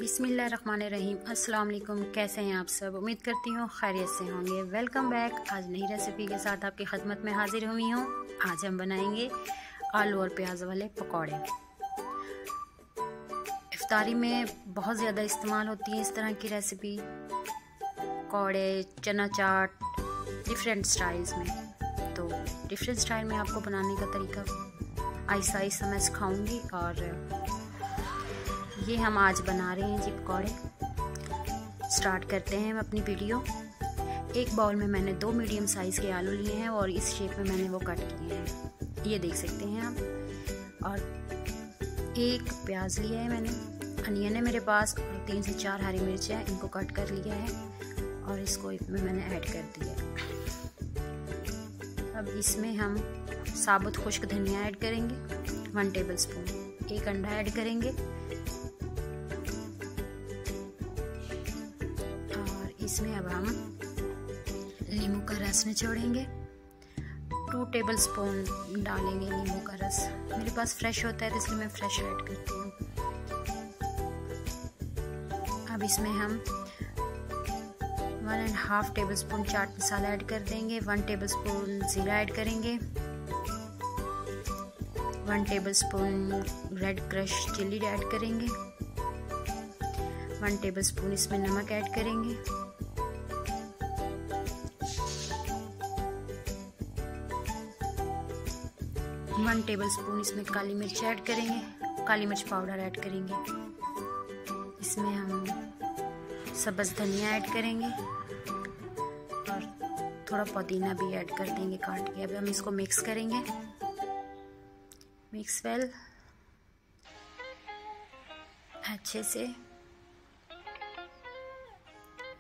बिस्मिल्लाहिर्रहमानिर्रहीम। अस्सलाम वालेकुम। कैसे हैं आप सब? उम्मीद करती हूँ खैरियत से होंगे। Welcome back. आज नई रेसिपी के साथ आपकी खिदमत में हाजिर हुई हूँ। आज हम बनाएंगे आलू और प्याज वाले पकौड़े। इफ्तारी में बहुत ज़्यादा इस्तेमाल होती है इस तरह की रेसिपी। पकौड़े, चना चाट, डिफरेंट स्टाइल्स में। तो डिफरेंट स्टाइल में आपको बनाने का तरीका आहिस्ता आहिस्ता मैं सिखाऊंगी। और ये हम आज बना रहे हैं जी पकौड़े। स्टार्ट करते हैं हम अपनी वीडियो। एक बाउल में मैंने 2 मीडियम साइज़ के आलू लिए हैं और इस शेप में मैंने वो कट किए हैं, ये देख सकते हैं आप। और 1 प्याज लिया है मैंने, अनियन है मेरे पास, और 3 से 4 हरी मिर्च है, इनको कट कर लिया है और इसको इसमें मैंने ऐड कर दिया। अब इसमें हम साबुत खुश्क धनिया ऐड करेंगे 1 टेबल स्पून। 1 अंडा ऐड करेंगे और इसमें अब हम नींबू का रस निचोड़ेंगे। 2 टेबल स्पून डालेंगे नींबू का रस। मेरे पास फ्रेश होता है तो इसलिए मैं फ्रेश ऐड करती हूँ। अब इसमें हम 1.5 table spoon chaat masala add कर देंगे। 1 टेबल स्पून जीरा ऐड करेंगे। 1 table spoon red crush chilli add करेंगे। 1 टेबल स्पून इसमें नमक ऐड करेंगे। वन टेबल स्पून इसमें काली मिर्च ऐड करेंगे, काली मिर्च पाउडर ऐड करेंगे। इसमें हम सब्ज़ धनिया ऐड करेंगे और थोड़ा पुदीना भी ऐड कर देंगे काट के। अब हम इसको मिक्स करेंगे। मिक्स वेल अच्छे से,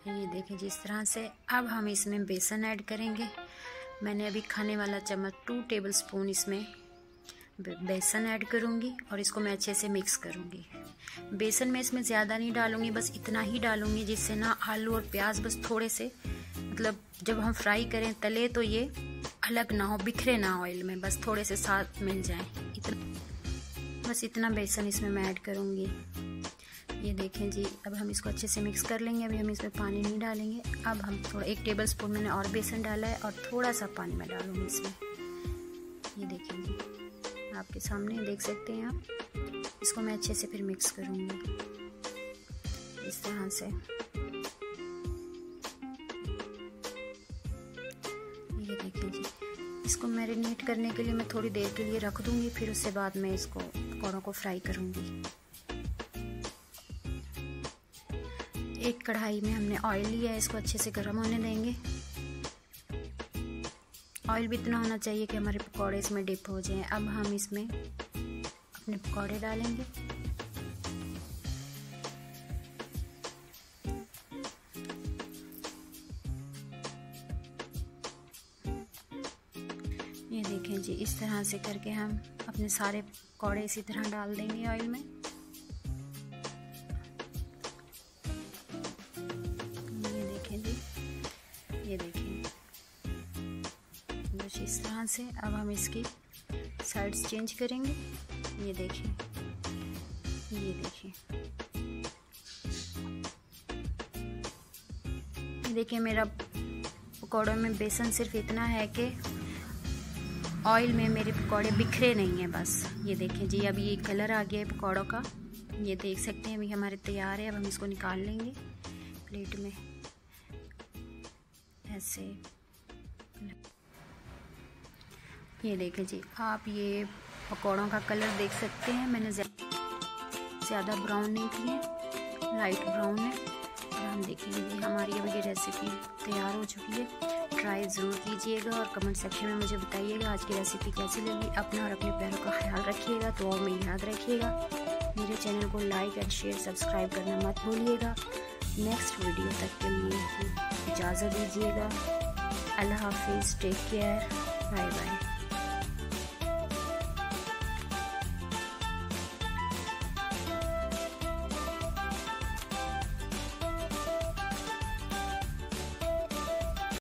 ये देखें जिस तरह से। अब हम इसमें बेसन ऐड करेंगे। मैंने अभी खाने वाला चम्मच 2 टेबल स्पून इसमें बेसन ऐड करूँगी और इसको मैं अच्छे से मिक्स करूँगी। बेसन में इसमें ज़्यादा नहीं डालूँगी, बस इतना ही डालूँगी जिससे ना आलू और प्याज बस थोड़े से, मतलब जब हम फ्राई करें तले तो ये अलग ना हो, बिखरे ना ऑयल में, बस थोड़े से साथ मिल जाएं। बस इतना बेसन इसमें मैं ऐड करूँगी। ये देखें जी। अब हम इसको अच्छे से मिक्स कर लेंगे। अभी हम इसमें पानी नहीं डालेंगे। अब हम थोड़ा 1 टेबल स्पून मैंने और बेसन डाला है और थोड़ा सा पानी मैं डालूँगी इसमें। ये देखें जी, आपके सामने देख सकते हैं आप। इसको मैं अच्छे से फिर मिक्स करूँगी इस तरह से। ये देखें जी, इसको मैरिनेट करने के लिए मैं थोड़ी देर के लिए रख दूँगी, फिर उसके बाद मैं इसको पकौड़ों को फ्राई करूँगी। एक कढ़ाई में हमने ऑयल लिया है, इसको अच्छे से गर्म होने देंगे। ऑयल भी इतना होना चाहिए कि हमारे पकौड़े इसमें डिप हो जाएं। अब हम इसमें अपने पकौड़े डालेंगे। ये देखें जी, इस तरह से करके हम अपने सारे पकौड़े इसी तरह डाल देंगे ऑयल में। ये देखें बस इस तरह से। अब हम इसकी साइड्स चेंज करेंगे। ये देखें, ये देखें, ये देखिए मेरा पकौड़ों में बेसन सिर्फ इतना है कि ऑयल में मेरे पकौड़े बिखरे नहीं हैं बस। ये देखें जी, अभी ये कलर आ गया है पकौड़ों का, ये देख सकते हैं। अभी हमारे तैयार है। अब हम इसको निकाल लेंगे प्लेट में ऐसे। ये देखें जी, आप ये पकौड़ों का कलर देख सकते हैं। मैंने ज़्यादा ब्राउन नहीं किए, लाइट ब्राउन है। और हम देखेंगे जी, हमारी अभी ये रेसिपी तैयार हो चुकी है। ट्राई ज़रूर कीजिएगा और कमेंट सेक्शन में मुझे बताइएगा आज की रेसिपी कैसी लगी। अपना और अपने प्यारों का ख्याल रखिएगा, तो में याद रखिएगा। मेरे चैनल को लाइक एंड शेयर सब्सक्राइब करना मत भूलिएगा। नेक्स्ट वीडियो तक के लिए इजाज़त दीजिएगा। अल्लाह हाफिज़, टेक केयर, बाय बाय।